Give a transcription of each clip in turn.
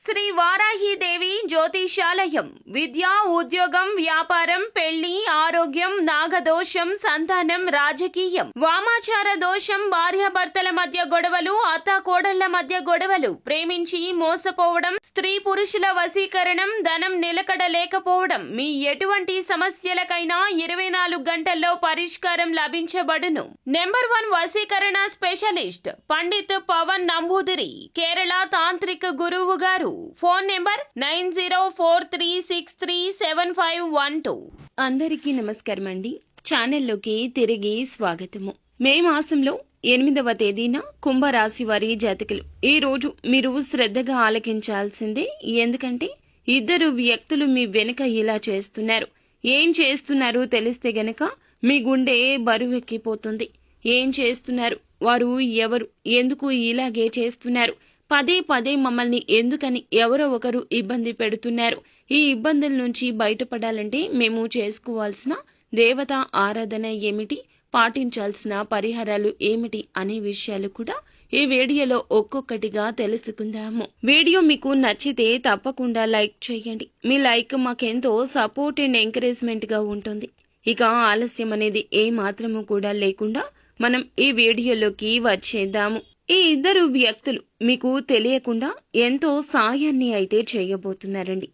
శ్రీ వారాహిదేవి జ్యోతిషాలయం విద్య, ఉద్యోగం, వ్యాపారం, పెళ్లి, ఆరోగ్యం, నాగదోషం, సంతానం, రాజకీయం, వామాచార దోషం, భార్యాభర్తల మధ్య గొడవలు, అత్తాకోడళ్ల మధ్య గొడవలు, ప్రేమించి మోసపోవడం, స్త్రీ పురుషుల వశీకరణం, ధనం నిలకడ లేకపోవడం, మీ ఎటువంటి సమస్యలకైనా 24 గంటల్లో పరిష్కారం లభించబడును. నెంబర్ 1 వశీకరణ స్పెషలిస్ట్ పండిత్ పవన్ నంబూదిరి, కేరళ తాంత్రిక గురువు గారు. Phone number 9043637512. అందరికీ నమస్కారం అండి. ఛానల్లోకి తిరిగి స్వాగతము. మే మాసంలో 8వ తేదీన కుంభరాశి వారి జాతకులు ఈ రోజు మీరు శ్రద్ధగా ఆలకించాల్సిందే. ఎందుకంటే ఇద్దరు వ్యక్తులు మీ వెనుక ఇలా చేస్తున్నారు. ఏం చేస్తున్నారో తెలిస్తే గనక మీ గుండె బరువెక్కిపోతుంది. ఏం చేస్తున్నారు, వారు ఎవరు, ఎందుకు ఇలాగే చేస్తున్నారు, పదే పదే మమ్మల్ని ఎందుకని ఎవరో ఒకరు ఇబ్బంది పెడుతున్నారు, ఈ ఇబ్బందుల నుంచి బయటపడాలంటే మేము చేసుకోవాల్సిన దేవతా ఆరాధన ఏమిటి, పాటించాల్సిన పరిహారాలు ఏమిటి అనే విషయాలు కూడా ఈ వీడియోలో ఒక్కొక్కటిగా తెలుసుకుందాము. వీడియో మీకు నచ్చితే తప్పకుండా లైక్ చేయండి. మీ లైక్ మాకెంతో సపోర్ట్ అండ్ ఎంకరేజ్మెంట్ గా ఉంటుంది. ఇక ఆలస్యం అనేది ఏ మాత్రము కూడా లేకుండా మనం ఈ వీడియోలోకి వచ్చేద్దాము. ఈ ఇద్దరు వ్యక్తులు మీకు తెలియకుండా ఎంతో సాయాన్ని అయితే చేయబోతున్నారండి.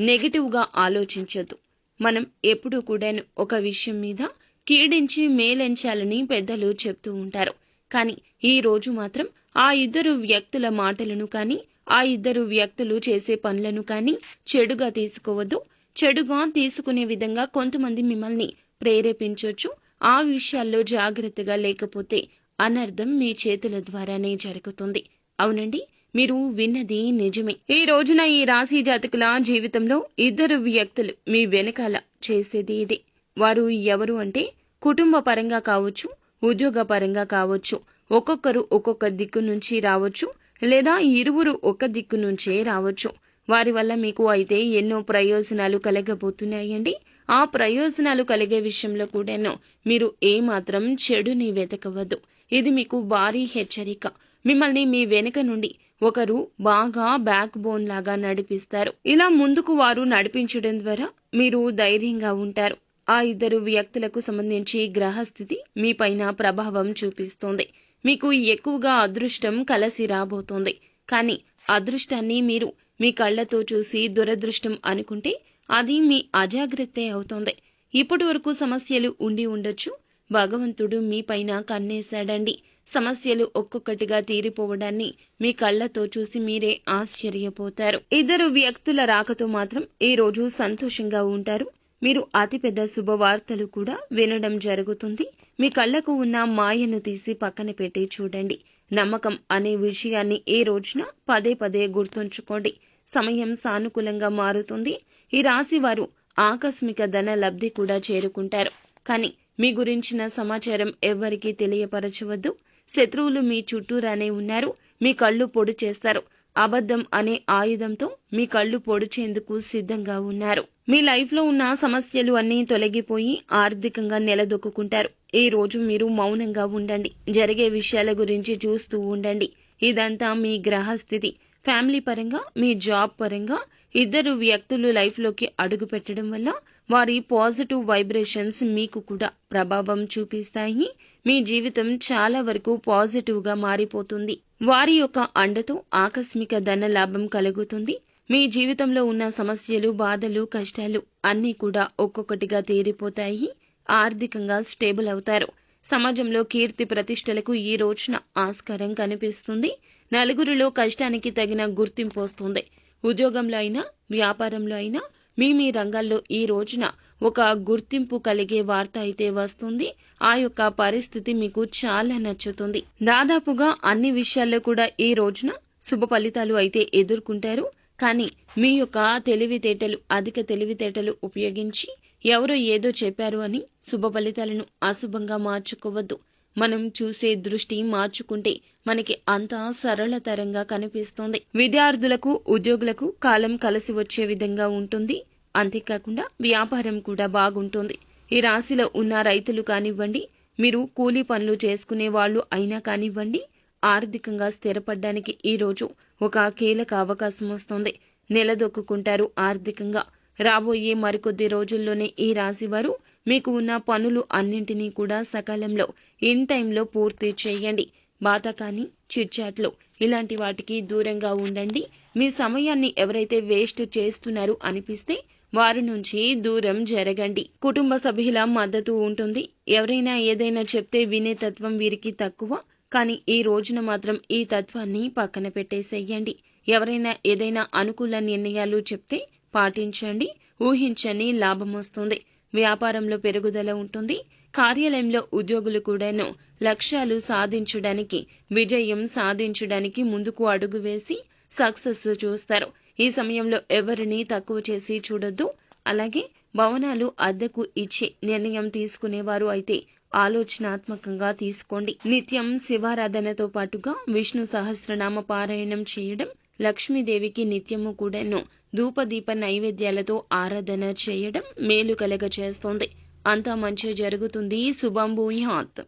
నెగటివ్ గా ఆలోచించొద్దు. మనం ఎప్పుడూ కూడా ఒక విషయం మీద కీడించి మేలెంచాలని పెద్దలు చెప్తూ ఉంటారు. కానీ ఈ రోజు మాత్రం ఆ ఇద్దరు వ్యక్తుల మాటలను కానీ, ఆ ఇద్దరు వ్యక్తులు చేసే పనులను కానీ చెడుగా తీసుకోవద్దు. చెడుగా తీసుకునే విధంగా కొంతమంది మిమ్మల్ని ప్రేరేపించొచ్చు. ఆ విషయాల్లో జాగ్రత్తగా లేకపోతే అనర్థం మీ చేతుల ద్వారానే జరుగుతుంది. అవునండి, మీరు విన్నది నిజమే. ఈ రోజున ఈ రాశి జాతకుల జీవితంలో ఇద్దరు వ్యక్తులు మీ వెనకాల చేసేది ఇదే. వారు ఎవరు అంటే కుటుంబ పరంగా కావచ్చు, ఉద్యోగ పరంగా కావచ్చు, ఒక్కొక్కరు ఒక్కొక్క దిక్కు నుంచి రావచ్చు, లేదా ఇరువురు ఒక దిక్కు నుంచే రావచ్చు. వారి వల్ల మీకు అయితే ఎన్నో ప్రయోజనాలు కలగబోతున్నాయండి. ఆ ప్రయోజనాలు కలిగే విషయంలో కూడాను మీరు ఏమాత్రం చెడుని వెతకవద్దు. ఇది మీకు భారీ హెచ్చరిక. మిమ్మల్ని మీ వెనుక నుండి ఒకరు బాగా బ్యాక్ బోన్ లాగా నడిపిస్తారు. ఇలా ముందుకు వారు నడిపించడం ద్వారా మీరు ధైర్యంగా ఉంటారు. ఆ ఇద్దరు వ్యక్తులకు సంబంధించి గ్రహస్థితి మీ పైన ప్రభావం చూపిస్తోంది. మీకు ఎక్కువగా అదృష్టం కలిసి రాబోతోంది. కానీ అదృష్టాన్ని మీరు మీ కళ్లతో చూసి దురదృష్టం అనుకుంటే అది మీ అజాగ్రత్తే అవుతోంది. ఇప్పటి వరకు సమస్యలు ఉండి ఉండొచ్చు. భగవంతుడు మీ పైన కన్నేశాడండి. సమస్యలు ఒక్కొక్కటిగా తీరిపోవడాన్ని మీ కళ్లతో చూసి మీరే ఆశ్చర్యపోతారు. ఇద్దరు వ్యక్తుల రాకతో మాత్రం ఈ రోజు సంతోషంగా ఉంటారు. మీరు అతిపెద్ద శుభవార్తలు కూడా వినడం జరుగుతుంది. మీ కళ్లకు ఉన్న మాయను తీసి పక్కన పెట్టి చూడండి. నమ్మకం అనే విషయాన్ని ఈ రోజున పదే పదే గుర్తుంచుకోండి. సమయం సానుకూలంగా మారుతుంది. ఈ రాశి వారు ఆకస్మిక ధన లబ్ధి కూడా చేరుకుంటారు. కానీ మీ గురించిన సమాచారం ఎవ్వరికీ తెలియపరచవద్దు. శత్రువులు మీ చుట్టూరానే ఉన్నారు. మీ కళ్ళు పొడి చేస్తారు. అబద్ధం అనే ఆయుధంతో మీ కళ్ళు పొడిచేందుకు సిద్ధంగా ఉన్నారు. మీ లైఫ్ లో ఉన్న సమస్యలు అన్నీ తొలగిపోయి ఆర్థికంగా నిలదొక్కుంటారు. ఈ రోజు మీరు మౌనంగా ఉండండి. జరిగే విషయాల గురించి చూస్తూ ఉండండి. ఇదంతా మీ గ్రహస్థితి. ఫ్యామిలీ పరంగా, మీ జాబ్ పరంగా ఇద్దరు వ్యక్తులు లైఫ్ లోకి అడుగు పెట్టడం వల్ల వారి పాజిటివ్ వైబ్రేషన్స్ మీకు కూడా ప్రభావం చూపిస్తాయి. మీ జీవితం చాలా వరకు పాజిటివ్ గా మారిపోతుంది. వారి యొక్క అండతో ఆకస్మిక ధన లాభం కలుగుతుంది. మీ జీవితంలో ఉన్న సమస్యలు, బాధలు, కష్టాలు అన్నీ కూడా ఒక్కొక్కటిగా తీరిపోతాయి. ఆర్థికంగా స్టేబుల్ అవుతారు. సమాజంలో కీర్తి ప్రతిష్టలకు ఈ రోజున ఆస్కారం కనిపిస్తుంది. నలుగురిలో కష్టానికి తగిన గుర్తింపు వస్తుంది. ఉద్యోగంలో అయినా, వ్యాపారంలో అయినా మీ రంగాల్లో ఈ రోజున ఒక గుర్తింపు కలిగే వార్త అయితే వస్తుంది. ఆ యొక్క పరిస్థితి మీకు చాలా నచ్చుతుంది. దాదాపుగా అన్ని విషయాల్లో కూడా ఈ రోజున శుభ ఫలితాలు అయితే ఎదుర్కొంటారు. కానీ మీ యొక్క తెలివితేటలు, అధిక తెలివితేటలు ఉపయోగించి ఎవరో ఏదో చెప్పారు అని శుభ ఫలితాలను అశుభంగా మార్చుకోవద్దు. మనం చూసే దృష్టి మార్చుకుంటే మనకి అంతా సరళతరంగా కనిపిస్తుంది. విద్యార్థులకు, ఉద్యోగులకు కాలం కలిసి వచ్చే విధంగా ఉంటుంది. అంతేకాకుండా వ్యాపారం కూడా బాగుంటుంది. ఈ రాశిలో ఉన్న రైతులు కానివ్వండి, మీరు కూలీ పనులు చేసుకునే వాళ్ళు అయినా కానివ్వండి, ఆర్థికంగా స్థిరపడడానికి ఈరోజు ఒక కీలక అవకాశం వస్తుంది. నిలదొక్కుంటారు ఆర్థికంగా. రాబోయే మరికొద్ది రోజుల్లోనే ఈ రాశివారు మీకు ఉన్న పనులు అన్నింటినీ కూడా సకాలంలో ఇన్ టైంలో పూర్తి చేయండి. బాతకాని, చిట్చాట్లు ఇలాంటి వాటికి దూరంగా ఉండండి. మీ సమయాన్ని ఎవరైతే వేస్ట్ చేస్తున్నారో అనిపిస్తే వారి నుంచి దూరం జరగండి. కుటుంబ సభ్యుల మద్దతు ఉంటుంది. ఎవరైనా ఏదైనా చెప్తే వినే తత్వం వీరికి తక్కువ. కానీ ఈ రోజున మాత్రం ఈ తత్వాన్ని పక్కన పెట్టేసేయండి. ఎవరైనా ఏదైనా అనుకూల నిర్ణయాలు చెప్తే పాటించండి. ఊహించని లాభం వస్తుంది. వ్యాపారంలో పెరుగుదల ఉంటుంది. కార్యాలయంలో ఉద్యోగులు కూడాను లక్ష్యాలు సాధించడానికి, విజయం సాధించడానికి ముందుకు అడుగు వేసి సక్సెస్ చూస్తారు. ఈ సమయంలో ఎవరిని తక్కువ చేసి చూడొద్దు. అలాగే భవనాలు అద్దెకు ఇచ్చి నిర్ణయం తీసుకునేవారు అయితే ఆలోచనాత్మకంగా తీసుకోండి. నిత్యం శివారాధనతో పాటుగా విష్ణు సహస్రనామ పారాయణం చేయడం, లక్ష్మీదేవికి నిత్యము కూడాను ధూపదీప నైవేద్యాలతో ఆరాధన చేయడం మేలు కలగ చేస్తోంది. అంతా మంచి జరుగుతుంది. శుభం భూయాత్.